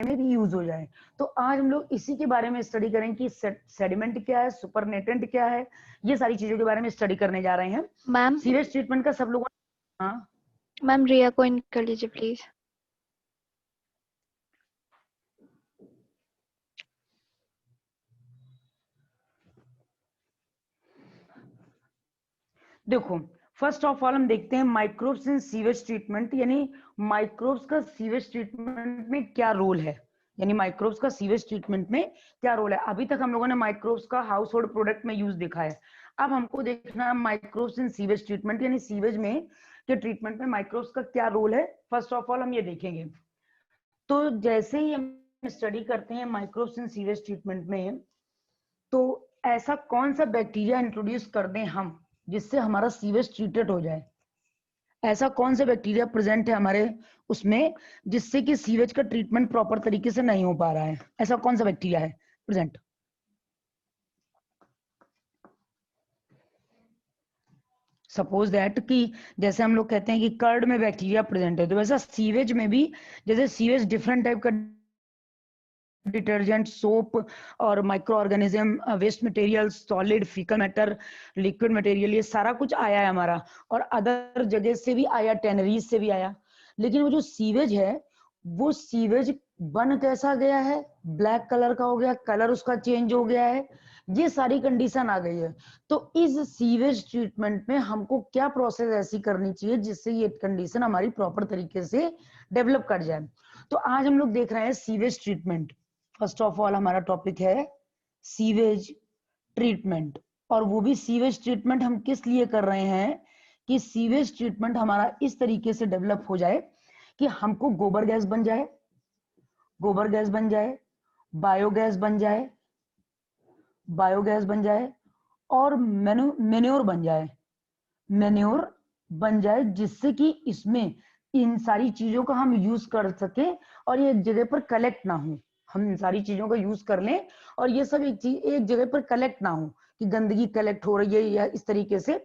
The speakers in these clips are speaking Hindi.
में भी यूज हो जाए। तो आज हम लोग इसी के बारे में स्टडी करें कि सेडिमेंट क्या है, सुपरनेटेंट क्या है, ये सारी चीजों के बारे में स्टडी करने जा रहे हैं। मैम सीवेज ट्रीटमेंट का सब लोगों ने, हाँ मैम रिया को इन कर लीजिए प्लीज। देखो, फर्स्ट ऑफ ऑल हम देखते हैं माइक्रोब्स इन सीवेज ट्रीटमेंट, यानी माइक्रोब्स का सीवेज ट्रीटमेंट में क्या रोल है, यानी माइक्रोब्स का सीवेज ट्रीटमेंट में क्या रोल है। अभी तक हम लोगों ने माइक्रोब्स का हाउस होल्ड प्रोडक्ट में यूज देखा है, अब हमको देखना है माइक्रोब्स इन सीवेज ट्रीटमेंट, यानी सीवेज में के ट्रीटमेंट में माइक्रोब्स का क्या रोल है। फर्स्ट ऑफ ऑल हम ये देखेंगे। तो जैसे ही हम स्टडी करते हैं माइक्रोब्स इन सीवेज ट्रीटमेंट में, तो ऐसा कौन सा बैक्टीरिया इंट्रोड्यूस कर दें हम जिससे हमारा सीवेज ट्रीटेड हो जाए। ऐसा कौन सा बैक्टीरिया प्रेजेंट है हमारे उसमें जिससे कि सीवेज का ट्रीटमेंट प्रॉपर तरीके से नहीं हो पा रहा है, ऐसा कौन सा बैक्टीरिया है प्रेजेंट। सपोज दैट कि जैसे हम लोग कहते हैं कि कर्ड में बैक्टीरिया प्रेजेंट है, तो वैसा सीवेज में भी, जैसे सीवेज डिफरेंट टाइप का डिटर्जेंट, सोप और micro organism, waste material, solid, faecal matter, liquid material, ये सारा कुछ आया है हमारा, और अदर जगह से भी आया, टैनरीज से भी आया। लेकिन वो जो सीवेज है, वो सीवेज बन कैसा गया है, ब्लैक कलर का हो गया, कलर उसका चेंज हो गया है, ये सारी कंडीशन आ गई है। तो इस सीवेज ट्रीटमेंट में हमको क्या प्रोसेस ऐसी करनी चाहिए जिससे ये कंडीशन हमारी प्रॉपर तरीके से डेवलप कर जाए। तो आज हम लोग देख रहे हैं sewage treatment. First of all हमारा टॉपिक है सीवेज ट्रीटमेंट, और वो भी सीवेज ट्रीटमेंट हम किस लिए कर रहे हैं कि सीवेज ट्रीटमेंट हमारा इस तरीके से डेवलप हो जाए कि हमको गोबर गैस बन जाए, गोबर गैस बन जाए, बायोगैस बन जाए, बायोगैस बन जाए, और मेन्योर बन जाए, मेन्योर बन जाए, जिससे कि इसमें इन सारी चीजों का हम यूज कर सके और ये एक जगह पर कलेक्ट ना हो। हम इन सारी चीजों का यूज कर लें और ये सब एक चीज एक जगह पर कलेक्ट ना हो कि गंदगी कलेक्ट हो रही है या इस तरीके से।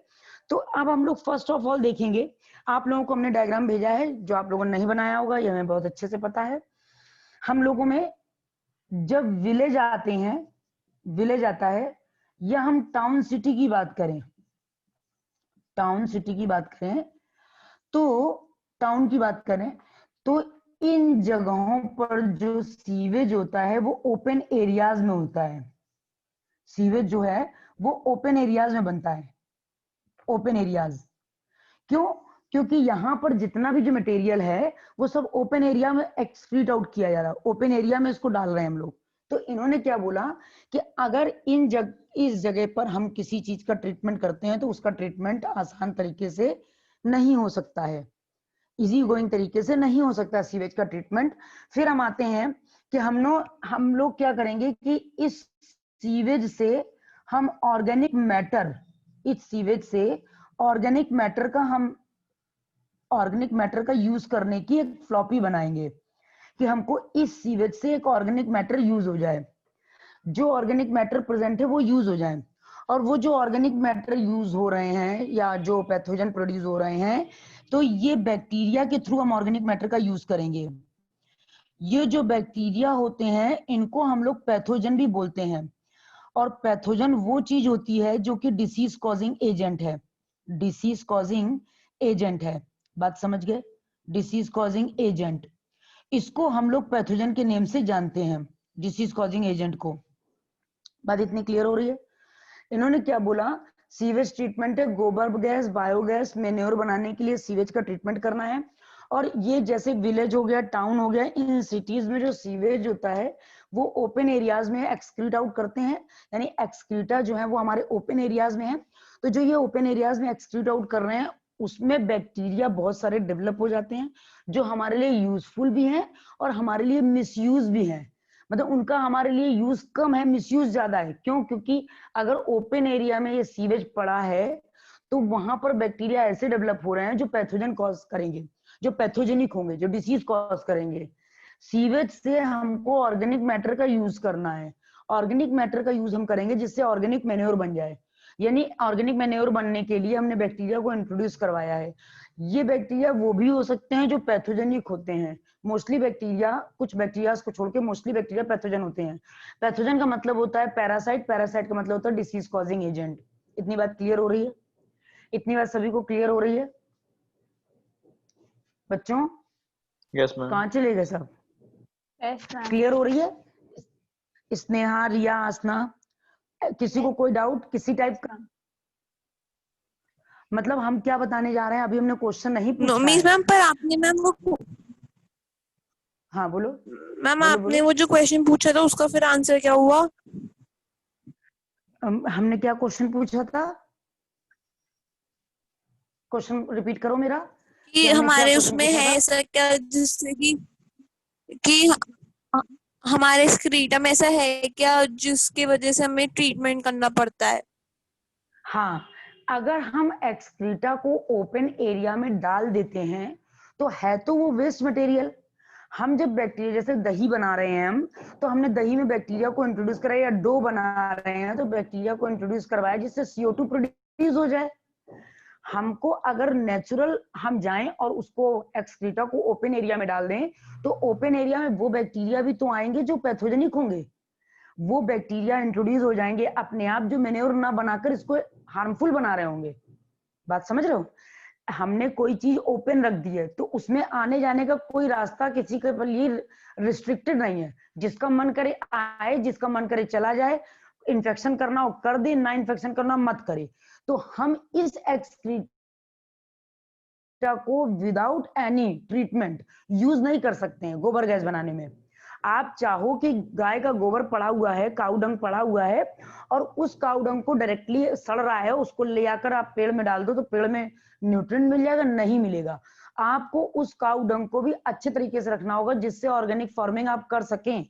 तो अब हम लोग फर्स्ट ऑफ ऑल देखेंगे, आप लोगों को हमने डायग्राम भेजा है जो आप लोगों ने नहीं बनाया होगा, ये हमें बहुत अच्छे से पता है। हम लोगों में जब विलेज आते हैं, विलेज आता है, या हम टाउन सिटी की बात करें, टाउन सिटी की बात करें, तो टाउन की बात करें, तो इन जगहों पर जो सीवेज होता है वो ओपन एरियाज में होता है। सीवेज जो है वो ओपन एरियाज में बनता है, ओपन एरियाज। क्यों? क्योंकि यहां पर जितना भी जो मटेरियल है वो सब ओपन एरिया में एक्सक्रीट आउट किया जा रहा है, ओपन एरिया में इसको डाल रहे हैं हम लोग। तो इन्होंने क्या बोला कि अगर इस जगह पर हम किसी चीज का ट्रीटमेंट करते हैं तो उसका ट्रीटमेंट आसान तरीके से नहीं हो सकता है, इजी गोइंग तरीके से नहीं हो सकता सीवेज का ट्रीटमेंट। फिर हम आते हैं कि हम लोग क्या करेंगे कि इस सीवेज से हम ऑर्गेनिक मैटर, इस सीवेज से ऑर्गेनिक मैटर का हम ऑर्गेनिक मैटर का यूज करने की एक फ्लॉपी बनाएंगे कि हमको इस सीवेज से एक ऑर्गेनिक मैटर यूज हो जाए, जो ऑर्गेनिक मैटर प्रेजेंट है वो यूज हो जाए। और वो जो ऑर्गेनिक मैटर यूज हो रहे हैं या जो पैथोजन प्रोड्यूस हो रहे हैं, तो ये बैक्टीरिया के थ्रू हम ऑर्गेनिक मैटर का यूज करेंगे। ये जो बैक्टीरिया होते हैं इनको हम लोग पैथोजन भी बोलते हैं, और पैथोजन वो चीज होती है जो कि डिसीज कॉजिंग एजेंट है, डिसीज कॉजिंग एजेंट है। बात समझ गए? डिसीज कॉजिंग एजेंट, इसको हम लोग पैथोजन के नेम से जानते हैं, डिसीज कॉजिंग एजेंट को। बात इतनी क्लियर हो रही है? इन्होंने क्या बोला, सीवेज ट्रीटमेंट है, गोबर गैस, बायोगैस, मेन्योर बनाने के लिए सीवेज का ट्रीटमेंट करना है। और ये जैसे विलेज हो गया, टाउन हो गया, इन सिटीज में जो सीवेज होता है वो ओपन एरियाज में एक्सक्रीट आउट करते हैं, यानी एक्सक्रीटा जो है वो हमारे ओपन एरियाज में है। तो जो ये ओपन एरियाज में एक्सक्रीट आउट कर रहे हैं उसमें बैक्टीरिया बहुत सारे डेवलप हो जाते हैं जो हमारे लिए यूजफुल भी हैं और हमारे लिए मिसयूज भी हैं। मतलब उनका हमारे लिए यूज कम है, मिसयूज ज्यादा है। क्यों? क्योंकि अगर ओपन एरिया में ये सीवेज पड़ा है तो वहां पर बैक्टीरिया ऐसे डेवलप हो रहे हैं जो पैथोजन कॉज करेंगे, जो पैथोजेनिक होंगे, जो डिसीज कॉज करेंगे। सीवेज से हमको ऑर्गेनिक मैटर का यूज करना है, ऑर्गेनिक मैटर का यूज हम करेंगे जिससे ऑर्गेनिक मैन्योर बन जाए। यानी ऑर्गेनिक मैन्योर बनने के लिए हमने बैक्टीरिया को इंट्रोड्यूस करवाया है। ये बैक्टीरिया वो भी हो सकते हैं जो पैथोजेनिक होते हैं, मोस्टली बैक्टीरिया, कुछ बैक्टीरिया को छोड़ के मोस्टली बैक्टीरिया पैथोजन होते हैं। पैथोजन का मतलब होता है पैरासाइट, पैरासाइट का मतलब होता है डिसीज कॉजिंग एजेंट। इतनी बात क्लियर हो रही है? इतनी बात सभी को क्लियर हो रही है बच्चों? Yes ma'am. कहाँ चले गए सब? क्लियर हो रही है? स्नेहा, रिया, आसना, किसी को कोई डाउट किसी टाइप का? मतलब हम क्या बताने जा रहे हैं, अभी हमने क्वेश्चन नहीं पूछा है। मैम पर आपने मैम वो, हाँ बोलो मैम बोलो आपने बोलो। वो जो क्वेश्चन पूछा था उसका फिर आंसर क्या हुआ? हमने क्या क्वेश्चन पूछा था? क्वेश्चन रिपीट करो मेरा। कि हमने क्या हमारे क्वेश्चन उसमें पूछा है था? ऐसा क्या जिससे कि हमारे स्क्रीटा में ऐसा है क्या जिसकी वजह से हमें ट्रीटमेंट करना पड़ता है? हाँ, अगर हम एक्सक्रीटा को ओपन एरिया में डाल देते हैं तो है तो वो वेस्ट मटेरियल। हम जब बैक्टीरिया, जैसे दही बना रहे हैं हम, तो हमने दही में बैक्टीरिया को इंट्रोड्यूस कराया, या डो बना रहे हैं तो बैक्टीरिया को इंट्रोड्यूस करवाया जिससे CO2 प्रोड्यूस हो जाए। हमको अगर नेचुरल हम जाएं और उसको एक्सक्रीटा को ओपन एरिया में डाल दें तो ओपन एरिया में वो बैक्टीरिया भी तो आएंगे जो पैथोजेनिक होंगे। वो बैक्टीरिया इंट्रोड्यूस हो जाएंगे अपने आप, जो मैन्योर ना बनाकर इसको हार्मफुल बना रहे होंगे। बात समझ रहे हो? हमने कोई चीज ओपन रख दी है तो उसमें आने जाने का कोई रास्ता किसी के लिए रिस्ट्रिक्टेड नहीं है। जिसका मन करे आए, जिसका मन करे चला जाए। इन्फेक्शन करना हो कर दे, ना इन्फेक्शन करना मत करे। तो हम इस एक्सक्रीटा को विदाउट एनी ट्रीटमेंट यूज नहीं कर सकते हैं गोबर गैस बनाने में। आप चाहो कि गाय का गोबर पड़ा हुआ है, काऊ डंग पड़ा हुआ है, और उस काऊ डंग को डायरेक्टली सड़ रहा है, उसको ले आकर आप पेड़ में डाल दो तो पेड़ में न्यूट्रिएंट मिल जाएगा? नहीं मिलेगा। आपको उस काऊ डंग को भी अच्छे तरीके से रखना होगा जिससे ऑर्गेनिक फार्मिंग आप कर सकें,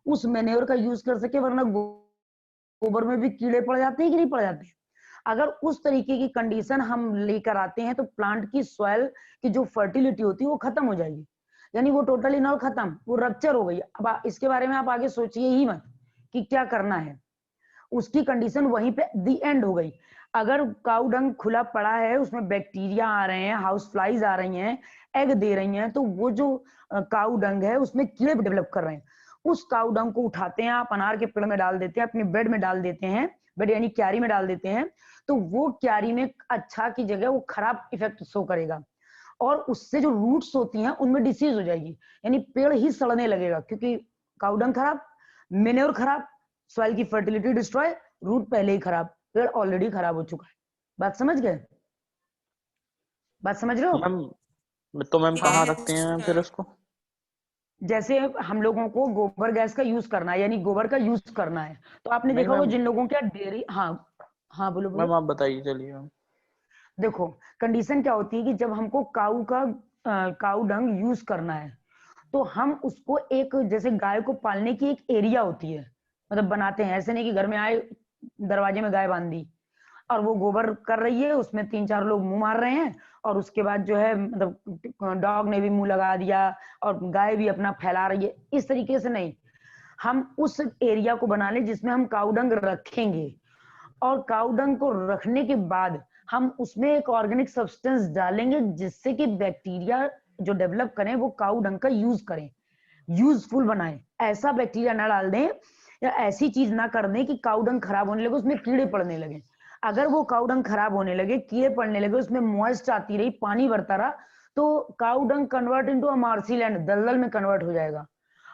उस मैन्योर का यूज कर सके। वरना गोबर में भी कीड़े पड़ जाते हैं कि नहीं पड़ जाते हैं? अगर उस तरीके की कंडीशन हम लेकर आते हैं तो प्लांट की सॉइल की जो फर्टिलिटी होती है वो खत्म हो जाएगी, यानी वो टोटली नॉल खत्म, वो रप्चर हो गई। अब इसके बारे में आप आगे सोचिए ही मत कि क्या करना है। उसकी कंडीशन वहीं पे दी एंड हो गई। अगर काऊ डंग खुला पड़ा है, उसमें बैक्टीरिया आ रहे हैं, हाउस फ्लाइज आ रही हैं, एग दे रही हैं, तो वो जो काऊ डंग है उसमें कीड़े डेवलप कर रहे हैं। उस काऊ डंग को उठाते हैं आप, अनार के पेड़ में डाल देते हैं, अपने बेड में डाल देते हैं, बेड यानी क्यारी में डाल देते हैं, तो वो क्यारी में अच्छा की जगह वो खराब इफेक्ट शो करेगा, और उससे जो रूट्स होती हैं उनमें डिसीज हो जाएगी, यानी पेड़ ही सड़ने लगेगा, क्योंकि काऊ डंग खराब, मेन्योर खराब, सॉइल की फर्टिलिटी डिस्ट्रॉय, रूट पहले ही खराब, पेड़ ऑलरेडी खराब हो चुका है। बात समझ गए? बात समझ रहे हो? मैम तो मैम कहाँ रखते हैं मैम फिर उसको? जैसे हम लोगों को गोबर गैस का यूज करना है, यानी गोबर का यूज करना है, तो आपने नहीं देखा होगा मैम, जिन लोगों के डेयरी, हाँ हाँ बोलो मैम बोलो। आप बताइए, चलिए मैम। देखो कंडीशन क्या होती है कि जब हमको काऊ डंग यूज करना है तो हम उसको एक, जैसे गाय को पालने की एक एरिया होती है, मतलब बनाते हैं। ऐसे नहीं कि घर में आए दरवाजे में गाय बांध दी और वो गोबर कर रही है, उसमें 3-4 लोग मुंह मार रहे हैं, और उसके बाद जो है मतलब डॉग ने भी मुंह लगा दिया और गाय भी अपना फैला रही है, इस तरीके से नहीं। हम उस एरिया को बना ले जिसमें हम काऊ डंग रखेंगे, और काऊ डंग को रखने के बाद हम उसमें एक ऑर्गेनिक सब्सटेंस डालेंगे जिससे कि बैक्टीरिया जो डेवलप करें वो काऊ डंग का यूज करें, यूजफुल बनाए। ऐसा बैक्टीरिया ना डाल दें या ऐसी चीज ना कर दें कि काऊ डंग खराब होने लगे, उसमें कीड़े पड़ने लगे। अगर वो काऊ डंग खराब होने लगे, कीड़े पड़ने लगे, उसमें मॉइस्ट आती रही, पानी भरता रहा, तो cow dung convert into a marshy land, दलदल में कन्वर्ट हो जाएगा।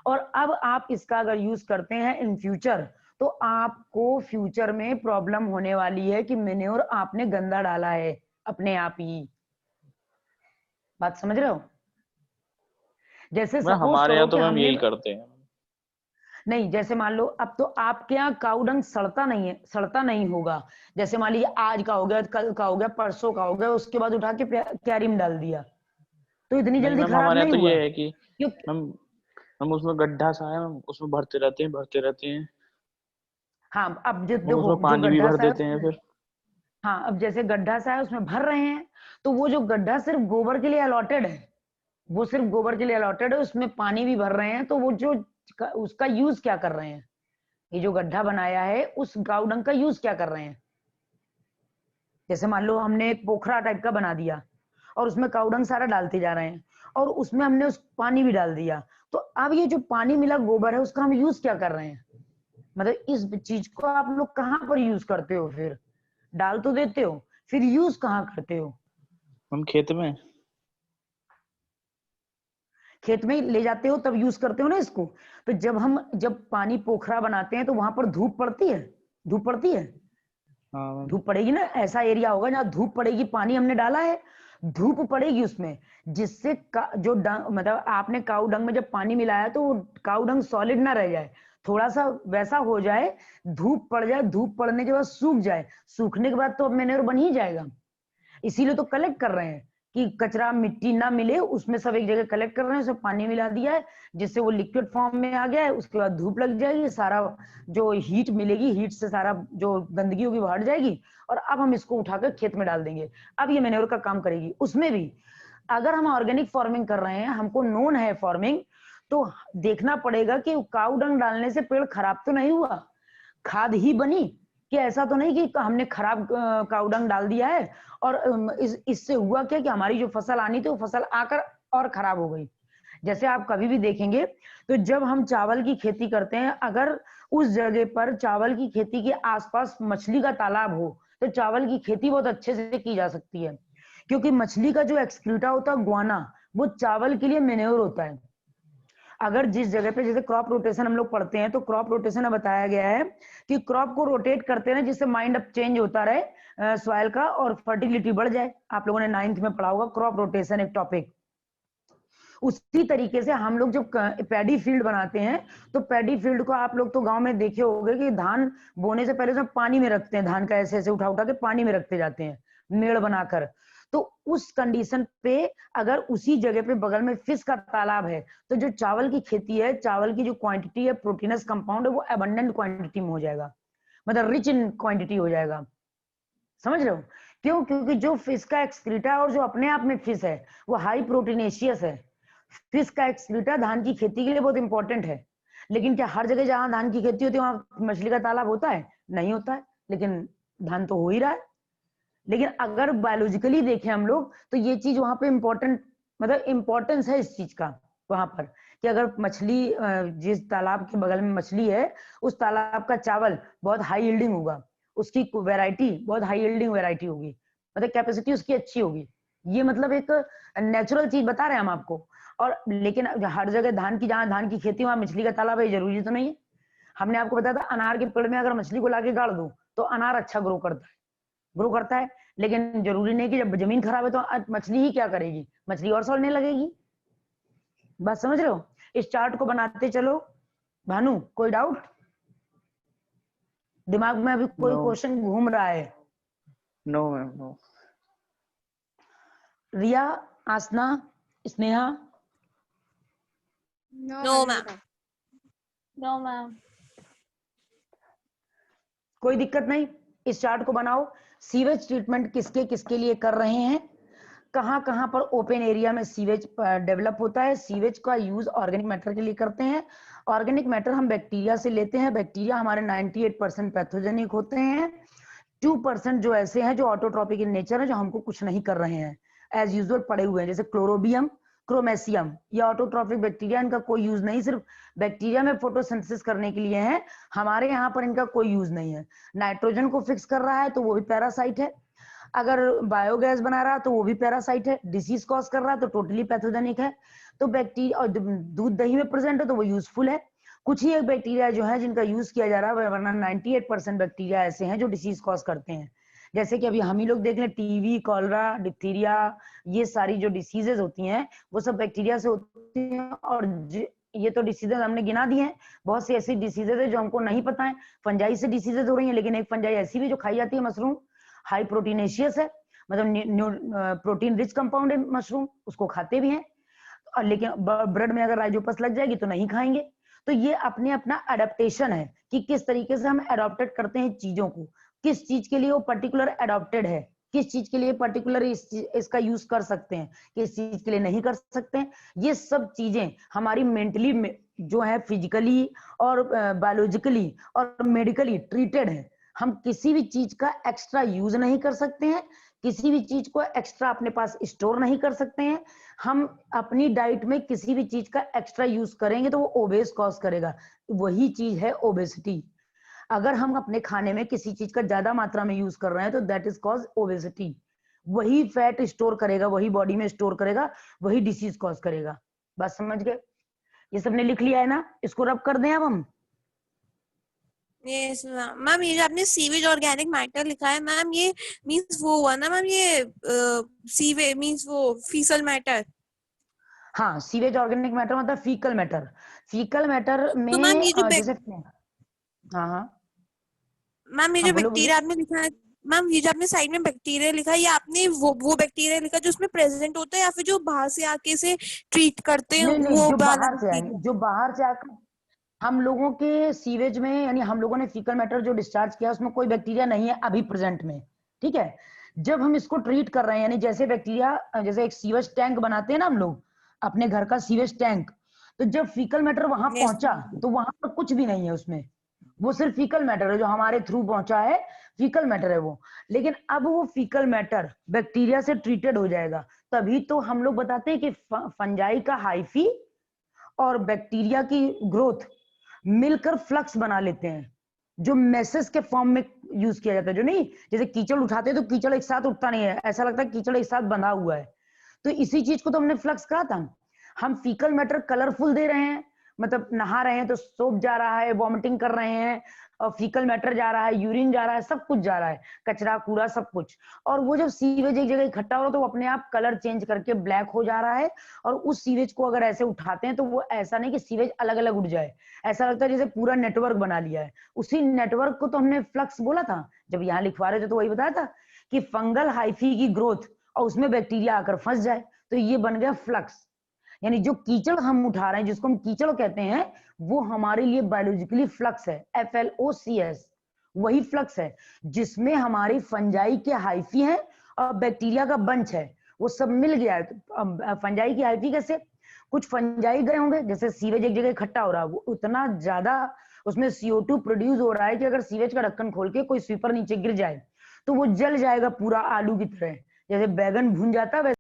और अब आप इसका अगर यूज करते हैं इन फ्यूचर, तो आपको फ्यूचर में प्रॉब्लम होने वाली है कि मेन्योर आपने गंदा डाला है अपने आप ही। बात समझ रहे हो? जैसे मैम सपोज हमारे करो यहाँ कि तो मैम हमने, यही करते हैं। नहीं जैसे मान लो अब तो आपके यहाँ काऊ डंग सड़ता नहीं है, सड़ता नहीं होगा। जैसे मान लीजिए आज का हो गया, कल का हो गया, परसों का हो गया, उसके बाद उठा के क्यारी में डाल दिया, तो इतनी नहीं जल्दी मैम, खराब हमारे यहाँ नहीं तो हुआ। ये है कि क्योंकि मैम हम उसमें गड्ढा सा है मैम, उसमें भरते रहते हैं, भरते रहते हैं। हाँ, अब जो हम देखो उसमें जो पानी भी गड्ढा भर सा है देते हैं फिर। हाँ, अब जैसे गड्ढा सा है उसमें भर रहे हैं, तो वो जो गड्ढा सिर्फ गोबर के लिए अलॉटेड है, वो सिर्फ गोबर के लिए अलॉटेड है, उसमें पानी भी भर रहे हैं, तो वो जो उसका यूज क्या कर रहे हैं, ये जो गड्ढा बनाया है उस काऊ डंग का यूज क्या कर रहे हैं। जैसे मान लो हमने एक पोखरा टाइप का बना दिया और उसमें काऊ डंग सारा डालते जा रहे हैं, और उसमें हमने उस पानी भी डाल दिया, तो अब ये जो पानी मिला गोबर है उसका हम यूज क्या कर रहे हैं? मतलब इस चीज को आप लोग कहाँ पर यूज करते हो? फिर डाल तो देते हो, फिर यूज कहाँ करते हो? हम खेत में। खेत में ले जाते हो तब यूज करते हो ना इसको। तो जब पानी पोखरा बनाते हैं तो वहां पर धूप पड़ती है, धूप पड़ती है, हाँ मैम। धूप पड़ेगी ना। ऐसा एरिया होगा जहाँ धूप पड़ेगी, पानी हमने डाला है, धूप पड़ेगी उसमें, जिससे जो डंग, मतलब आपने काऊ डंग में जब पानी मिलाया तो काऊ डंग सॉलिड ना रह जाए, थोड़ा सा वैसा हो जाए, धूप पड़ जाए, धूप पड़ने के बाद सूख जाए, सूखने के बाद तो अब मैन्योर बन ही जाएगा। इसीलिए तो कलेक्ट कर रहे हैं कि कचरा मिट्टी ना मिले, उसमें सब एक जगह कलेक्ट कर रहे हैं, उसमें पानी मिला दिया है जिससे वो लिक्विड फॉर्म में आ गया है। उसके बाद धूप लग जाएगी, सारा जो हीट मिलेगी, हीट से सारा जो गंदगी होगी वो हट जाएगी, और अब हम इसको उठाकर खेत में डाल देंगे। अब ये मैन्योर का काम करेगी। उसमें भी अगर हम ऑर्गेनिक फार्मिंग कर रहे हैं, हमको नोन है फार्मिंग, तो देखना पड़ेगा कि काऊ डंग डालने से पेड़ खराब तो नहीं हुआ, खाद ही बनी, कि ऐसा तो नहीं कि हमने खराब काऊ डंग डाल दिया है और इससे हुआ क्या कि हमारी जो फसल आनी थी वो फसल आकर और खराब हो गई। जैसे आप कभी भी देखेंगे तो जब हम चावल की खेती करते हैं, अगर उस जगह पर चावल की खेती के आसपास मछली का तालाब हो तो चावल की खेती बहुत अच्छे से की जा सकती है, क्योंकि मछली का जो एक्सक्रीटा होता है गुआना, वो चावल के लिए मैन्योर होता है। अगर जिस जगह पे, जैसे क्रॉप रोटेशन हम लोग पढ़ते हैं, तो क्रॉप रोटेशन में बताया गया है कि क्रॉप को रोटेट करते हैं जिससे माइंड अप चेंज होता रहे सॉइल का और फर्टिलिटी बढ़ जाए। आप लोगों ने 9th में पढ़ा होगा क्रॉप रोटेशन एक टॉपिक। उसी तरीके से हम लोग जब पैडी फील्ड बनाते हैं तो पैडी फील्ड को आप लोग तो गांव में देखे होंगे कि धान बोने से पहले सब पानी में रखते हैं, धान का ऐसे ऐसे उठा उठा के पानी में रखते जाते हैं मेड़ बनाकर। तो उस कंडीशन पे अगर उसी जगह पे बगल में फिश का तालाब है तो जो चावल की खेती है, चावल की जो क्वांटिटी है, प्रोटीनस कंपाउंड है, वो एबंडेंट क्वांटिटी में हो जाएगा, मतलब रिच इन क्वांटिटी हो जाएगा। समझ रहे हो? क्यों? क्योंकि जो फिश का एक्सक्रीटा और जो अपने आप में फिश है वो हाई प्रोटीनेशियस है। फिश का एक्सक्रीटा धान की खेती के लिए बहुत इंपॉर्टेंट है, लेकिन क्या हर जगह जहां धान की खेती होती है वहां मछली का तालाब होता है? नहीं होता है, लेकिन धान तो हो ही रहा है। लेकिन अगर बायोलॉजिकली देखें हम लोग तो ये चीज वहां पे इंपॉर्टेंट, मतलब इंपॉर्टेंस है इस चीज का वहां पर, कि अगर मछली जिस तालाब के बगल में मछली है उस तालाब का चावल बहुत हाई यील्डिंग होगा, उसकी वैरायटी बहुत हाई यील्डिंग वैरायटी होगी, मतलब कैपेसिटी उसकी अच्छी होगी। ये मतलब एक नेचुरल चीज बता रहे हैं हम आपको। और लेकिन हर जगह धान की, जहां धान की खेती वहां मछली का तालाब है, जरूरी तो नहीं है। हमने आपको बताया था अनार के पेड़ में अगर मछली को लाके गाड़ दो तो अनार अच्छा ग्रो करता है, लेकिन जरूरी नहीं कि जब जमीन खराब है तो मछली ही क्या करेगी, मछली और सड़ने लगेगी। बात समझ रहे हो? इस चार्ट को बनाते चलो। भानु, कोई डाउट दिमाग में? अभी कोई नो क्वेश्चन घूम रहा है? No ma'am no. Riya, Aasna, Sneha? No ma'am. No, ma'am. कोई दिक्कत नहीं, इस चार्ट को बनाओ। सीवेज ट्रीटमेंट किसके किसके लिए कर रहे हैं, कहां कहां पर ओपन एरिया में सीवेज डेवलप होता है। सीवेज का यूज ऑर्गेनिक मैटर के लिए करते हैं। ऑर्गेनिक मैटर हम बैक्टीरिया से लेते हैं। बैक्टीरिया हमारे 98% पैथोजेनिक होते हैं। 2% जो ऐसे हैं जो ऑटोट्रॉपिक इन नेचर है, जो हमको कुछ नहीं कर रहे हैं, एज यूजुअल पड़े हुए हैं, जैसे क्लोरोबियम, क्रोमेसियम, ये ऑटोट्रॉपिक बैक्टीरिया, इनका कोई यूज नहीं, सिर्फ बैक्टीरिया में फोटोसिंथेसिस करने के लिए है। हमारे यहाँ पर इनका कोई यूज नहीं है। नाइट्रोजन को फिक्स कर रहा है तो वो भी पैरासाइट है। अगर बायोगैस बना रहा है तो वो भी पैरासाइट है। डिसीज कॉज कर रहा है तो टोटली पैथोजेनिक है। तो बैक्टीरिया, और दूध दही में प्रेजेंट है तो वो यूजफुल है। कुछ ही एक बैक्टीरिया जो है जिनका यूज किया जा रहा है, वरना 98% बैक्टीरिया ऐसे हैं जो डिसीज कॉज करते हैं। जैसे कि अभी हम ही लोग देख लें, टीवी, कॉलरा, डिप्थीरिया, ये सारी जो डिसीजेज होती हैं वो सब बैक्टीरिया से होती हैं। और ये तो डिसीजेज हमने गिना दिए हैं। बहुत सी ऐसी डिसीजेज है जो हमको नहीं पता है। फंजाई से डिसीजेज हो रही है, लेकिन एक फंजाई ऐसी भी जो खाई जाती है, मशरूम, हाई प्रोटीनेशियस है, मतलब प्रोटीन रिच कंपाउंड है मशरूम, उसको खाते भी हैं। और लेकिन ब्रेड में अगर राइजोपस लग जाएगी तो नहीं खाएंगे। तो ये अपने अपना एडेप्टेशन है कि किस तरीके से हम एडॉप्टेड करते हैं चीजों को, किस चीज के लिए वो पर्टिकुलर एडॉप्टेड है, किस चीज के लिए पर्टिकुलर इसका यूज कर सकते हैं, किस चीज के लिए नहीं कर सकते हैं। ये सब चीजें हमारी मेंटली जो है, फिजिकली और बायोलॉजिकली और मेडिकली ट्रीटेड है। हम किसी भी चीज का एक्स्ट्रा यूज नहीं कर सकते हैं, किसी भी चीज को एक्स्ट्रा अपने पास स्टोर नहीं कर सकते हैं। हम अपनी डाइट में किसी भी चीज का एक्स्ट्रा यूज करेंगे तो वो ओबेस कॉज करेगा, वही चीज है ओबेसिटी। अगर हम अपने खाने में किसी चीज का ज्यादा मात्रा में यूज कर रहे हैं तो दैट इज कॉज ओबेसिटी। वही फैट स्टोर करेगा, वही बॉडी में स्टोर करेगा, वही डिसीज कॉज करेगा। बात समझ गए? ये सबने लिख लिया है ना, इसको रब कर दें अब हम। यस मैम, ये जो आपने सीवेज ऑर्गेनिक मैटर लिखा है मैम, ये मींस वो हुआ ना मैम, ये सीवे मींस वो फीसल मैटर। हाँ, सीवेज ऑर्गेनिक मैटर मतलब फीकल मैटर। फीकल मैटर में तो मैम ये जो जैसे हाँ हाँ मैम ये हाँ जो बोलो बोलो। बैक्टीरिया आपने लिखा है मैम, ये जो आपने साइड में बैक्टीरिया लिखा है, ये आपने वो बैक्टीरिया लिखा जो उसमें प्रेजेंट होता है या फिर जो बाहर से आके से ट्रीट करते हैं नहीं नहीं, वो जो वाला बाहर से आएंगे, बैक्टीरिया? जो बाहर से आकर हम लोगों के सीवेज में, यानी हम लोगों ने फीकल मैटर जो डिस्चार्ज किया उसमें कोई बैक्टीरिया नहीं है अभी प्रेजेंट में, ठीक है। जब हम इसको ट्रीट कर रहे हैं, यानी जैसे बैक्टीरिया, जैसे एक सीवेज टैंक बनाते हैं ना हम लोग अपने घर का सीवेज टैंक, तो जब फीकल मैटर वहां यस पहुंचा तो वहां पर कुछ भी नहीं है उसमें, वो सिर्फ फीकल मैटर है जो हमारे थ्रू पहुंचा है, फीकल मैटर है वो। लेकिन अब वो फीकल मैटर बैक्टीरिया से ट्रीटेड हो जाएगा, तभी तो हम लोग बताते हैं कि फंजाई का हाइफी और बैक्टीरिया की ग्रोथ मिलकर फ्लक्स बना लेते हैं, जो मैसेज के फॉर्म में यूज किया जाता है। जो नहीं, जैसे कीचड़ उठाते हैं तो कीचड़ एक साथ उठता नहीं है, ऐसा लगता है कीचड़ एक साथ बंधा हुआ है। तो इसी चीज को तो हमने फ्लक्स कहा था। हम फीकल मैटर कलरफुल दे रहे हैं, मतलब नहा रहे हैं तो सोप जा रहा है, वॉमिटिंग कर रहे हैं, और फीकल मैटर जा रहा है, यूरिन जा रहा है, सब कुछ जा रहा है, कचरा कूड़ा सब कुछ। और वो जब सीवेज एक जगह इकट्ठा हो रहा है तो वो अपने आप कलर चेंज करके ब्लैक हो जा रहा है। और उस सीवेज को अगर ऐसे उठाते हैं तो वो ऐसा नहीं कि सीवेज अलग अलग उठ जाए, ऐसा लगता है जैसे पूरा नेटवर्क बना लिया है। उसी नेटवर्क को तो हमने फ्लक्स बोला था जब यहाँ लिखवा रहे थे, तो वही बताया था कि फंगल हाइफी की ग्रोथ और उसमें बैक्टीरिया आकर फंस जाए, तो ये बन गया फ्लक्स। यानी जो कीचड़ हम उठा रहे हैं, जिसको हम कीचड़ कहते हैं, वो हमारे लिए बायोलॉजिकली फ्लक्स है, FLOCS। वही फ्लक्स है जिसमें हमारी फंजाई के हाइफी है और बैक्टीरिया का बंच है, वो सब मिल गया है। फंजाई की हाइफी कैसे, कुछ फंजाई गए होंगे, जैसे सीवेज एक जगह इकट्ठा हो रहा है, वो उतना ज्यादा उसमें CO2 प्रोड्यूस हो रहा है कि अगर सीवेज का ढक्कन खोल के कोई स्वीपर नीचे गिर जाए तो वो जल जाएगा पूरा आलू की तरह, जैसे बैगन भून जाता है।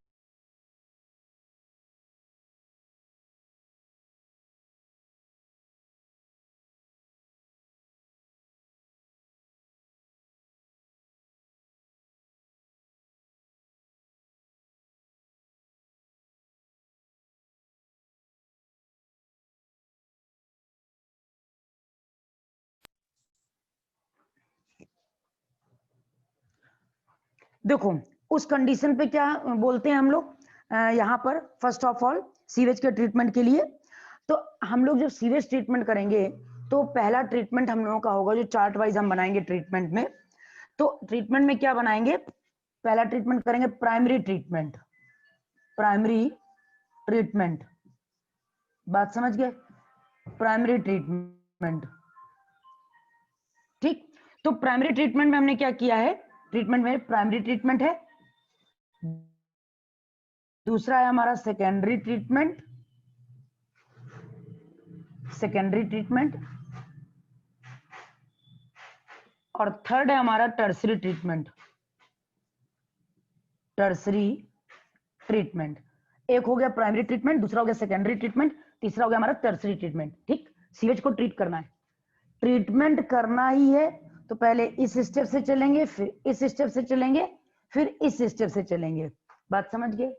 देखो उस कंडीशन पे क्या बोलते हैं हम लोग यहाँ पर, फर्स्ट ऑफ ऑल सीवेज के ट्रीटमेंट के लिए, तो हम लोग जब सीवेज ट्रीटमेंट करेंगे तो पहला ट्रीटमेंट हम लोगों का होगा, जो चार्ट वाइज हम बनाएंगे ट्रीटमेंट में। तो ट्रीटमेंट में क्या बनाएंगे, पहला ट्रीटमेंट करेंगे प्राइमरी ट्रीटमेंट। प्राइमरी ट्रीटमेंट, बात समझ गए? प्राइमरी ट्रीटमेंट, ठीक। तो प्राइमरी ट्रीटमेंट में हमने क्या किया है, ट्रीटमेंट में प्राइमरी ट्रीटमेंट है, दूसरा है हमारा सेकेंडरी ट्रीटमेंट, सेकेंडरी ट्रीटमेंट, और थर्ड है हमारा टर्सरी ट्रीटमेंट। टर्सरी ट्रीटमेंट, एक हो गया प्राइमरी ट्रीटमेंट, दूसरा हो गया सेकेंडरी ट्रीटमेंट, तीसरा हो गया हमारा टर्सरी ट्रीटमेंट, ठीक। सीवेज को ट्रीट करना है, ट्रीटमेंट करना ही है, तो पहले इस स्टेप से चलेंगे, फिर इस स्टेप से चलेंगे, फिर इस स्टेप से चलेंगे। बात समझ गए?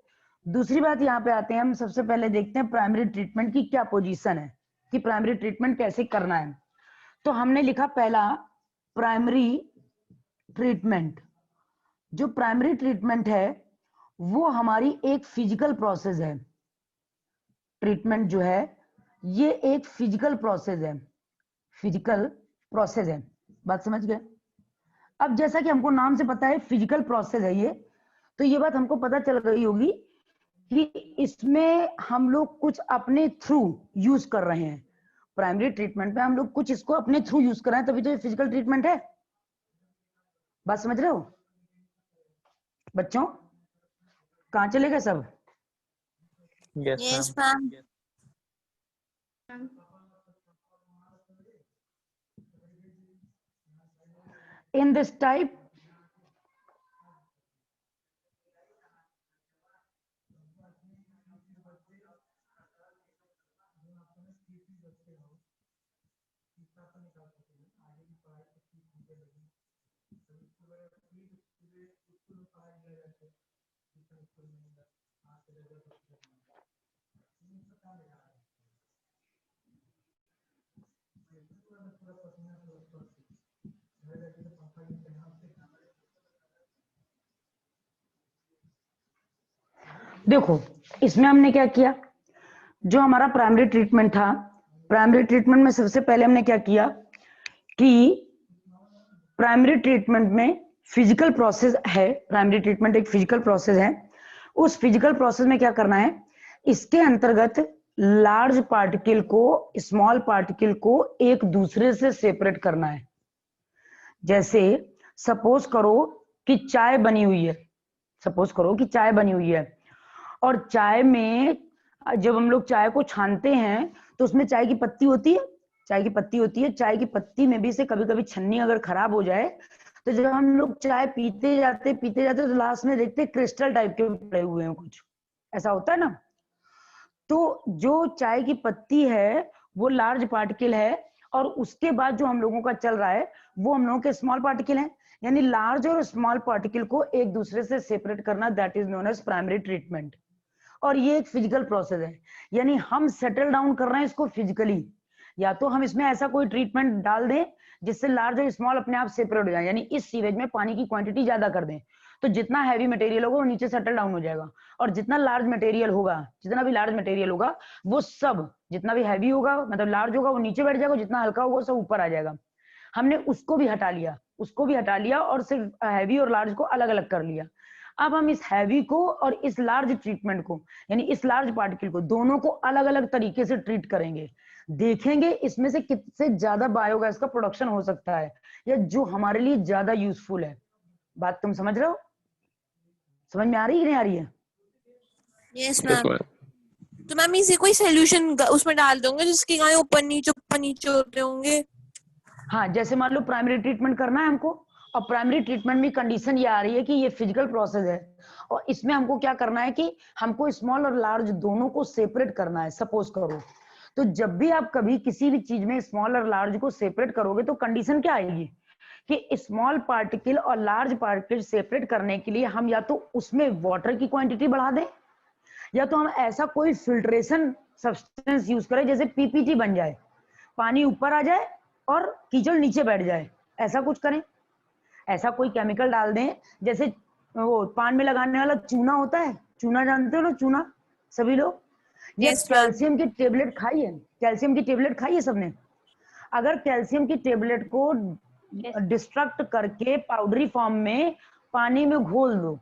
दूसरी बात यहाँ पे आते हैं हम, सबसे पहले देखते हैं प्राइमरी ट्रीटमेंट की क्या पोजीशन है, कि प्राइमरी ट्रीटमेंट कैसे करना है। तो हमने लिखा पहला प्राइमरी ट्रीटमेंट। जो प्राइमरी ट्रीटमेंट है वो हमारी एक फिजिकल प्रोसेस है। ट्रीटमेंट जो है ये एक फिजिकल प्रोसेस है, फिजिकल प्रोसेस है। बात समझ गए? अब जैसा कि हमको नाम से पता है फिजिकल प्रोसेस है ये, तो ये बात हमको पता चल गई होगी कि इसमें हम लोग कुछ अपने थ्रू यूज कर रहे हैं। प्राइमरी ट्रीटमेंट में हम लोग कुछ इसको अपने थ्रू यूज कर रहे हैं, तभी तो ये फिजिकल ट्रीटमेंट है। बात समझ रहे हो बच्चों? कहाँ चले गए सब? Yes yes ma'am. Ma'am. In this type, देखो इसमें हमने क्या किया, जो हमारा प्राइमरी ट्रीटमेंट था, प्राइमरी ट्रीटमेंट में सबसे पहले हमने क्या किया कि प्राइमरी ट्रीटमेंट में फिजिकल प्रोसेस है, प्राइमरी ट्रीटमेंट एक फिजिकल प्रोसेस है। उस फिजिकल प्रोसेस में क्या करना है, इसके अंतर्गत लार्ज पार्टिकल को स्मॉल पार्टिकल को एक दूसरे से सेपरेट करना है। जैसे सपोज करो कि चाय बनी हुई है, सपोज करो कि चाय बनी हुई है, और चाय में जब हम लोग चाय को छानते हैं तो उसमें चाय की पत्ती होती है, चाय की पत्ती होती है। चाय की पत्ती में भी से कभी कभी छन्नी अगर खराब हो जाए तो जब हम लोग चाय पीते जाते तो लास्ट में देखते क्रिस्टल टाइप के पड़े हुए हैं कुछ, ऐसा होता है ना। तो जो चाय की पत्ती है वो लार्ज पार्टिकल है, और उसके बाद जो हम लोगों का चल रहा है वो हम लोगों के स्मॉल पार्टिकल है। यानी लार्ज और स्मॉल पार्टिकल को एक दूसरे से सेपरेट करना, that is known as primary treatment. और ये एक फिजिकल प्रोसेस है, यानी हम सेटल डाउन कर रहे हैं इसको फिजिकली। या तो हम इसमें ऐसा कोई ट्रीटमेंट डाल दें जिससे लार्ज और स्मॉल अपने आप सेपरेट हो जाए, यानी इस सीवेज में पानी की क्वांटिटी ज्यादा कर दें, तो जितना हैवी मटेरियल होगा वो नीचे सेटल डाउन हो जाएगा, और जितना लार्ज मटेरियल होगा, जितना भी लार्ज मटेरियल होगा वो सब, जितना भी हैवी होगा मतलब लार्ज होगा वो नीचे बैठ जाएगा, जितना हल्का होगा वो सब ऊपर आ जाएगा। हमने उसको भी हटा लिया, उसको भी हटा लिया और सिर्फ हैवी और लार्ज को अलग अलग कर लिया। अब हम इस हैवी को और इस लार्ज ट्रीटमेंट को, यानी इस लार्ज पार्टिकल को, दोनों को अलग अलग तरीके से ट्रीट करेंगे। देखेंगे इसमें से कितने ज्यादा बायोगैस का प्रोडक्शन हो सकता है, या जो हमारे लिए ज्यादा यूजफुल है। बात तुम समझ रहे हो? समझ में आ रही है कि नहीं आ रही है? Yes ma'am. तो मैम इसे कोई सोल्यूशन उसमें डाल दोगे जिसके कारण ऊपर नीचे होते होंगे? हाँ, जैसे मान लो प्राइमरी ट्रीटमेंट करना है हमको, और प्राइमरी ट्रीटमेंट में कंडीशन ये आ रही है कि ये फिजिकल प्रोसेस है, और इसमें हमको क्या करना है कि हमको स्मॉल और लार्ज दोनों को सेपरेट करना है। सपोज करो, तो जब भी आप कभी किसी भी चीज में स्मॉल और लार्ज को सेपरेट करोगे तो कंडीशन क्या आएगी कि स्मॉल पार्टिकल और लार्ज पार्टिकल सेपरेट करने के लिए हम या तो उसमें वाटर की क्वांटिटी बढ़ा दें, या तो हम ऐसा कोई फिल्ट्रेशन सब्सटेंस यूज करें जैसे पीपीटी बन जाए, पानी ऊपर आ जाए और कीचड़ नीचे बैठ जाए, ऐसा कुछ करें। ऐसा कोई केमिकल डाल दें, जैसे वो पान में लगाने वाला चूना होता है, चूना जानते हो ना, चूना सभी लोग, ये Yes, ma'am. कैल्शियम की टेबलेट खाई है, कैल्शियम की टेबलेट खाई है सबने। अगर कैल्शियम की टेबलेट को डिस्ट्रक्ट करके पाउडरी फॉर्म में पानी में घोल दो,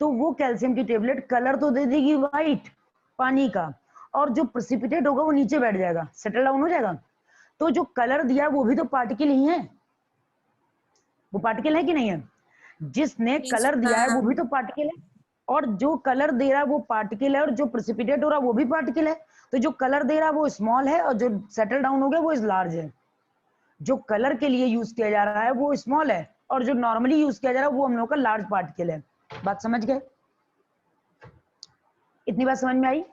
तो वो कैल्शियम की टेबलेट कलर तो दे देगी व्हाइट पानी का, और जो प्रेसिपिटेट होगा वो नीचे बैठ जाएगा, सेटल डाउन हो जाएगा। तो जो कलर दिया वो भी तो पार्टिकल ही है, वो पार्टिकल है कि नहीं है? जिसने Yes, कलर दिया है वो ma'am. भी तो पार्टिकल है, और जो कलर दे रहा है वो पार्टिकल है, और जो प्रेसिपिटेट हो रहा है वो भी पार्टिकल है। तो जो कलर दे रहा है वो स्मॉल है, और जो सेटल डाउन हो गया वो लार्ज है। जो कलर के लिए यूज किया जा रहा है वो स्मॉल है, और जो नॉर्मली यूज किया जा रहा है वो हम लोग का लार्ज पार्टिकल है। बात समझ गए? इतनी बात समझ में आई?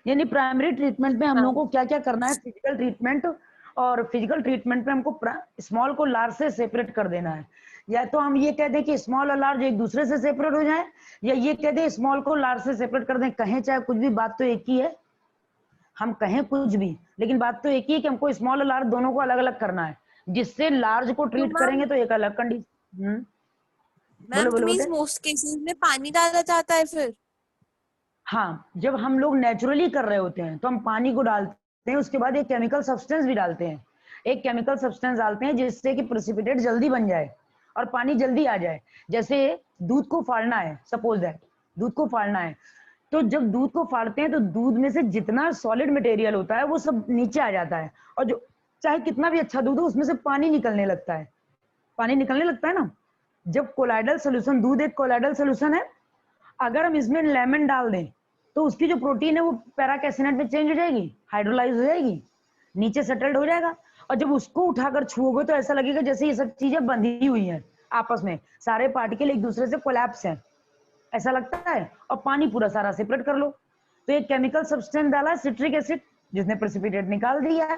यानी प्राइमरी ट्रीटमेंट में हम लोगों को क्या क्या करना है, फिजिकल ट्रीटमेंट, और फिजिकल ट्रीटमेंट में हमको स्मॉल को लार्ज से सेपरेट कर देना है। या तो हम ये कह दें कि स्मॉल और लार्ज एक दूसरे से सेपरेट हो जाए, या ये कह दें स्मॉल को लार्ज से सेपरेट कर दें, कहें चाहे कुछ भी, बात तो एक ही है। हम कहें कुछ भी, लेकिन बात तो एक ही है कि हमको स्मॉल और लार्ज दोनों को अलग अलग करना है, जिससे लार्ज को ट्रीट करेंगे तो एक अलग कंडीशन। मैम बोलो तो मींस बेटे। मोस्ट केसेस में पानी डाला जाता है फिर? हाँ, जब हम लोग नेचुरली कर रहे होते हैं तो हम पानी को डालते हैं, उसके बाद एक केमिकल सब्सटेंस भी डालते हैं, एक केमिकल सब्सटेंस डालते हैं जिससे कि प्रेसिपिटेट जल्दी बन जाए और पानी जल्दी आ जाए। जैसे दूध को फाड़ना है, सपोज दैट दूध को फाड़ना है, तो जब दूध को फाड़ते हैं तो दूध में से जितना सॉलिड मटेरियल होता है वो सब नीचे आ जाता है, और जो चाहे कितना भी अच्छा दूध हो उसमें से पानी निकलने लगता है, पानी निकलने लगता है ना। जब कोलाइडल सोल्यूशन, दूध एक कोलाइडल सोल्यूशन है, अगर हम इसमें लेमन डाल दें तो उसकी जो प्रोटीन है वो पैराकैसिनेट में चेंज हो जाएगी, हाइड्रोलाइज हो जाएगी, नीचे सेटल्ड हो जाएगा, और जब उसको उठाकर छुओगे तो ऐसा लगेगा जैसे ये सब चीजें बंधी हुई हैं आपस में, सारे पार्टिकल एक दूसरे से कोलैप्स हैं, ऐसा लगता है। और पानी पूरा सारा सेपरेट कर लो, तो एक केमिकल सब्सटेंस डाला सिट्रिक एसिड, जिसने प्रेसिपिटेट निकाल दिया है।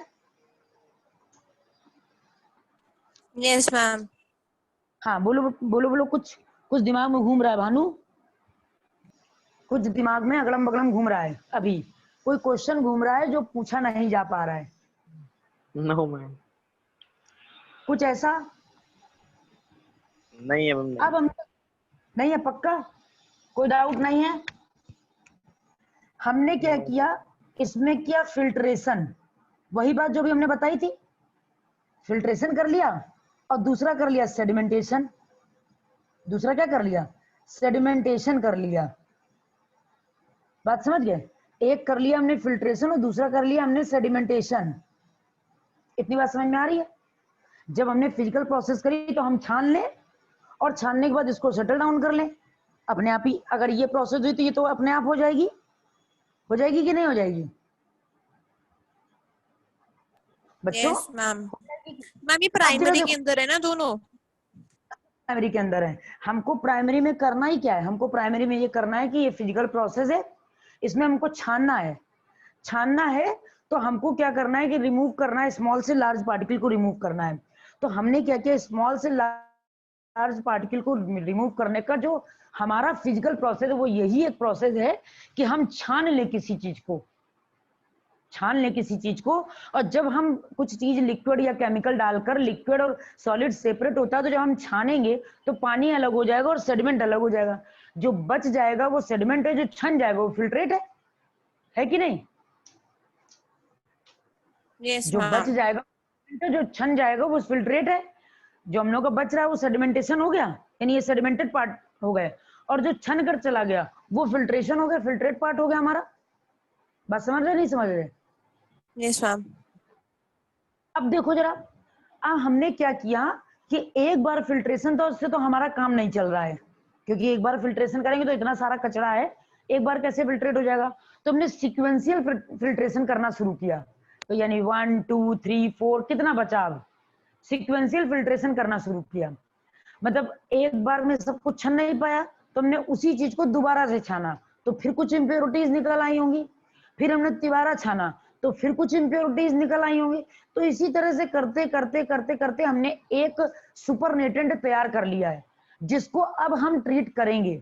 Yes ma'am. हाँ बोलो बोलो बोलो, कुछ कुछ दिमाग में घूम रहा है भानु, कुछ दिमाग में अगड़म बगड़म घूम रहा है अभी, कोई क्वेश्चन घूम रहा है जो पूछा नहीं जा पा रहा है, नो मैम। कुछ ऐसा? नहीं है मैम। अब हम नहीं है पक्का, कोई डाउट नहीं है? हमने क्या किया, इसमें किया फिल्ट्रेशन, वही बात जो भी हमने बताई थी, फिल्ट्रेशन कर लिया और दूसरा कर लिया सेडिमेंटेशन। दूसरा क्या कर लिया? सेडिमेंटेशन कर लिया। बात समझ गए? एक कर लिया हमने फिल्ट्रेशन और दूसरा कर लिया हमने सेडिमेंटेशन। इतनी बात समझ में आ रही है? जब हमने फिजिकल प्रोसेस करी तो हम छान लें और छानने के बाद इसको सेटल डाउन कर लें अपने आप ही। अगर ये प्रोसेस हुई तो ये तो अपने आप हो जाएगी कि नहीं हो जाएगी बच्चों? Yes ma'am. मैम ये प्राइमरी के अंदर है ना दोनों? प्राइमरी के अंदर है। हमको प्राइमरी में करना ही क्या है, हमको प्राइमरी में ये करना है कि ये फिजिकल प्रोसेस है, इसमें हमको छानना है। छानना है तो हमको क्या करना है कि रिमूव करना है, स्मॉल से लार्ज पार्टिकल को रिमूव करना है। तो हमने क्या किया, स्मॉल से लार्ज पार्टिकल को रिमूव करने का जो हमारा फिजिकल प्रोसेस है वो यही एक प्रोसेस है कि हम छान ले किसी चीज को, छान ले किसी चीज को। और जब हम कुछ चीज लिक्विड या केमिकल डालकर, लिक्विड और सॉलिड सेपरेट होता है, तो जब हम छानेंगे तो पानी अलग हो जाएगा और सेडिमेंट अलग हो जाएगा। जो बच जाएगा वो सेडिमेंट है, जो छन जाएगा वो फिल्ट्रेट है कि नहीं? यस जो बच मैम। जाएगा, जो छन जाएगा वो फिल्ट्रेट है। जो हम लोग का बच रहा है वो सेडिमेंटेशन हो गया, यानी ये सेडिमेंटेड पार्ट हो गए। और जो छन कर चला गया वो फिल्ट्रेशन हो गया, फिल्ट्रेट पार्ट हो गया हमारा। बात समझ रहे नहीं समझ रहे? Yes ma'am. अब देखो जरा, अब हमने क्या किया कि एक बार फिल्ट्रेशन था, उससे तो हमारा काम नहीं चल रहा है, क्योंकि एक बार फिल्ट्रेशन करेंगे तो इतना सारा कचरा है, एक बार कैसे फिल्ट्रेट हो जाएगा? तो हमने सीक्वेंशियल फिल्ट्रेशन करना शुरू किया। तो यानी 1 2 3 4 कितना बचा, अब सीक्वेंशियल फिल्ट्रेशन करना शुरू किया। मतलब एक बार में सब कुछ छन नहीं पाया तो हमने उसी चीज को दोबारा से छाना, तो फिर कुछ इंप्योरिटीज निकल आई होंगी, फिर हमने तिबारा छाना तो फिर कुछ इंप्योरिटीज निकल आई होंगी। तो इसी तरह से करते करते करते करते हमने एक सुपरनेटेंट तैयार कर लिया है, जिसको अब हम ट्रीट करेंगे,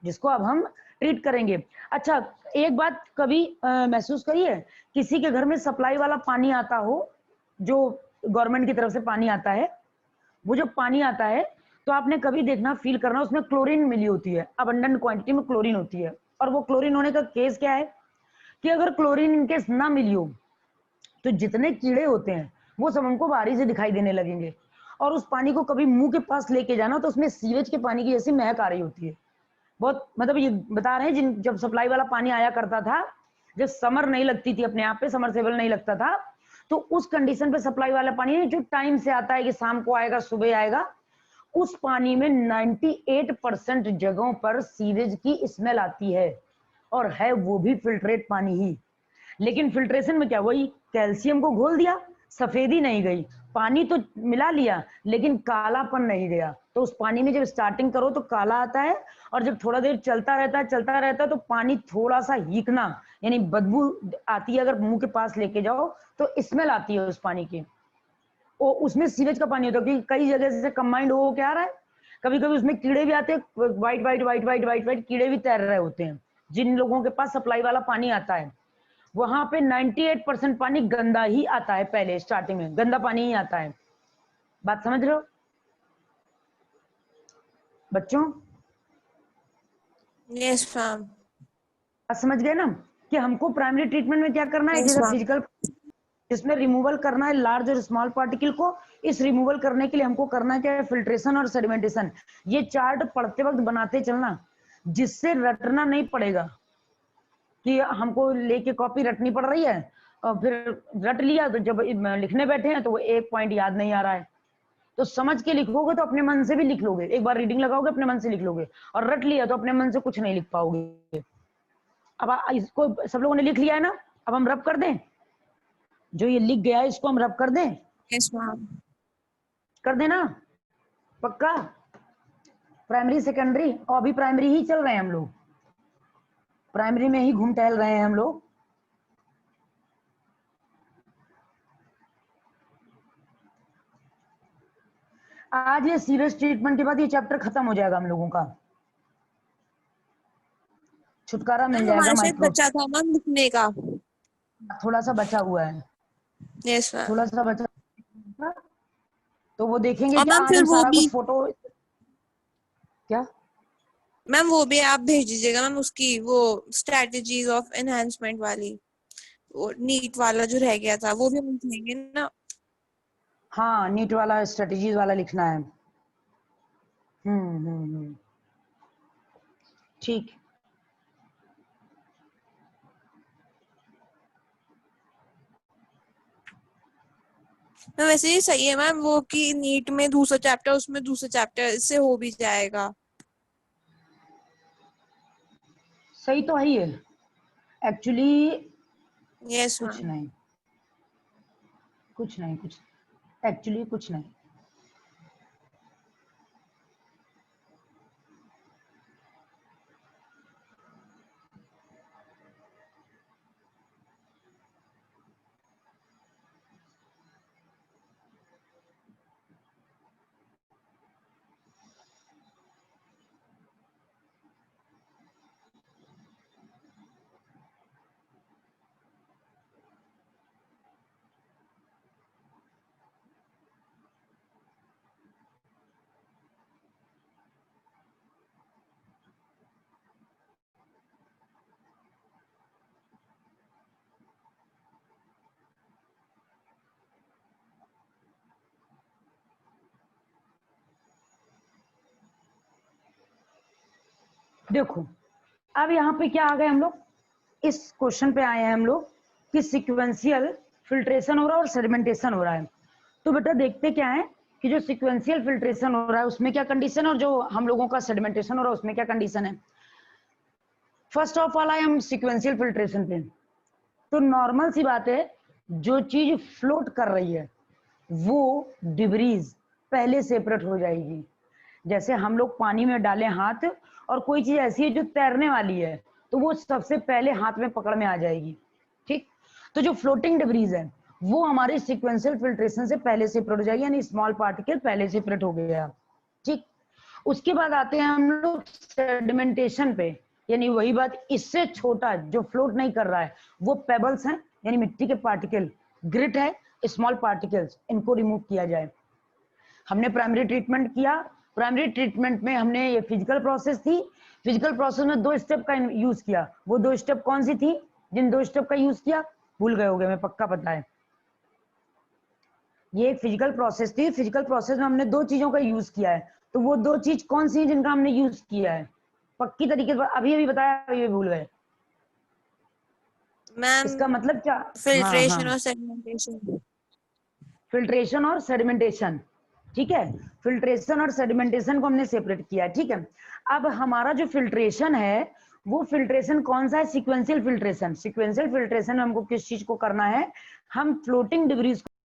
जिसको अब हम ट्रीट करेंगे। अच्छा, एक बात कभी महसूस करिए, किसी के घर में सप्लाई वाला पानी आता हो, जो गवर्नमेंट की तरफ से पानी आता है, वो जो पानी आता है तो आपने कभी देखना, फील करना, उसमें क्लोरीन मिली होती है, अबंडेंट क्वांटिटी में क्लोरीन होती है। और वो क्लोरीन होने का केस क्या है कि अगर क्लोरीन इनकेस ना मिली हो तो जितने कीड़े होते हैं वो सब हमको बाहरी से दिखाई देने लगेंगे। और उस पानी को कभी मुंह के पास लेके जाना तो उसमें सीवेज के पानी की जैसी महक आ रही होती है। बहुत मतलब ये बता रहे हैं, जिन जब सप्लाई वाला पानी आया करता था, जब समर नहीं लगती थी अपने आप पे, समरसेबल नहीं लगता था, तो उस कंडीशन पे सप्लाई वाला पानी जो टाइम से आता है कि शाम को आएगा सुबह आएगा, उस पानी में 98% जगहों पर सीवेज की स्मेल आती है, और है वो भी फिल्ट्रेट पानी ही। लेकिन फिल्ट्रेशन में क्या, वही कैल्शियम को घोल दिया, सफेदी नहीं गई, पानी तो मिला लिया लेकिन कालापन नहीं गया। तो उस पानी में जब स्टार्टिंग करो तो काला आता है, और जब थोड़ा देर चलता रहता है तो पानी थोड़ा सा हीकना, यानी बदबू आती है, अगर मुंह के पास लेके जाओ तो स्मेल आती है उस पानी की। वो उसमें सीवेज का पानी होता है, क्योंकि कई जगह से कंबाइंड हो क्या आ रहा है, कभी कभी उसमें कीड़े भी आते हैं, white white white white white white कीड़े भी तैर रहे होते हैं। जिन लोगों के पास सप्लाई वाला पानी आता है वहां पे 98% पानी गंदा ही आता है, पहले स्टार्टिंग में गंदा पानी ही आता है। बात समझ रहे हो बच्चों? Yes ma'am. बात समझ गए ना कि हमको प्राइमरी ट्रीटमेंट में क्या करना है, यस जैसा मैम। फिजिकल जिसमें रिमूवल करना है लार्ज और स्मॉल पार्टिकल को, इस रिमूवल करने के लिए हमको करना क्या है, फिल्ट्रेशन और सेडिमेंटेशन। ये चार्ट पढ़ते वक्त बनाते चलना, जिससे रटना नहीं पड़ेगा कि हमको लेके कॉपी रटनी पड़ रही है और फिर रट लिया तो जब लिखने बैठे हैं तो वो एक पॉइंट याद नहीं आ रहा है। तो समझ के लिखोगे तो अपने मन से भी लिख लोगे, एक बार रीडिंग लगाओगे अपने मन से लिख लोगे, और रट लिया तो अपने मन से कुछ नहीं लिख पाओगे। अब इसको सब लोगों ने लिख लिया है ना, अब हम रब कर दें, जो ये लिख गया है इसको हम रब कर दें, यस मैम। कर देना पक्का? प्राइमरी सेकेंडरी, और अभी प्राइमरी ही चल रहे हैं हम लोग, प्राइमरी में ही घूम टहल रहे हैं हम लोग। आज ये सीरियस ट्रीटमेंट के बाद ये चैप्टर खत्म हो जाएगा हम लोगों का, छुटकारा मिल मैम जाएगा हमारा शायद माइक्रो। बच्चा था मैम लिखने का। थोड़ा सा बचा हुआ है, यस मैम। थोड़ा सा बचा, तो वो देखेंगे और कि मैम आज फिर हम वो सारा भी कुछ फोटो क्या। मैम वो भी आप भेज दीजिएगा मैम, उसकी वो स्ट्रेटजीज ऑफ एनहांसमेंट वाली, वो नीट वाला जो रह गया था वो भी हम लिखेंगे ना। हाँ नीट वाला स्ट्रेटजीज वाला लिखना है। ठीक। मैम वैसे ही सही है मैम, वो कि नीट में दूसरा चैप्टर उसमें दूसरा चैप्टर, इससे हो भी जाएगा। सही तो है ही है एक्चुअली। यस कुछ मैम। नहीं, कुछ नहीं, कुछ एक्चुअली कुछ नहीं। देखो अब यहाँ पे क्या आ गए हम लोग, इस क्वेश्चन पे आए हैं हम लोग कि सीक्वेंशियल फिल्ट्रेशन हो रहा है और सेडिमेंटेशन हो रहा है। तो बेटा देखते क्या है कि जो सीक्वेंशियल फिल्ट्रेशन हो रहा है उसमें क्या कंडीशन, और जो हम लोगों का सेडिमेंटेशन हो रहा है उसमें क्या कंडीशन है। फर्स्ट ऑफ ऑल आए हम सीक्वेंशियल फिल्ट्रेशन पे। तो नॉर्मल सी बात है, जो चीज फ्लोट कर रही है वो डिब्रीज पहले सेपरेट हो जाएगी। जैसे हम लोग पानी में डालें हाथ और कोई चीज ऐसी है जो तैरने वाली है तो वो सबसे पहले हाथ में पकड़ में आ जाएगी, ठीक। तो जो फ्लोटिंग डिब्रीज है वो हमारे सीक्वेंशियल फिल्ट्रेशन से पहले सेपरेट हो जाएगी, यानी स्मॉल पार्टिकल पहले सेपरेट हो गया, ठीक। उसके बाद आते हैं हम लोग सेडिमेंटेशन पे, यानी वही बात, इससे छोटा जो फ्लोट नहीं कर रहा है वो पेबल्स हैं, यानी मिट्टी के पार्टिकल, ग्रिट है, स्मॉल पार्टिकल्स, इनको रिमूव किया जाए। हमने प्राइमरी ट्रीटमेंट किया, प्राइमरी ट्रीटमेंट में हमने ये फिजिकल प्रोसेस थी, फिजिकल प्रोसेस में 2 स्टेप का यूज किया। वो 2 स्टेप कौन सी थी, जिन 2 स्टेप का यूज किया भूल गए होगे, मैं पक्का पता है। ये एक फिजिकल प्रोसेस थी, फिजिकल प्रोसेस में हमने 2 चीजों का यूज किया है। तो वो 2 चीज कौन सी है जिनका हमने यूज किया है, पक्की तरीके से अभी अभी बताया, अभी भूल गए। मैम इसका मतलब क्या। फिल्ट्रेशन और सेडिमेंटेशन। फिल्ट्रेशन और सेडिमेंटेशन, ठीक है। फिल्ट्रेशन और सेडिमेंटेशन को हमने सेपरेट किया, ठीक है। अब हमारा जो फिल्ट्रेशन है वो फिल्ट्रेशन कौन सा है, सीक्वेंशियल फिल्ट्रेशन। सीक्वेंशियल फिल्ट्रेशन में हमको किस चीज को करना है, हम फ्लोटिंग डिब्रीज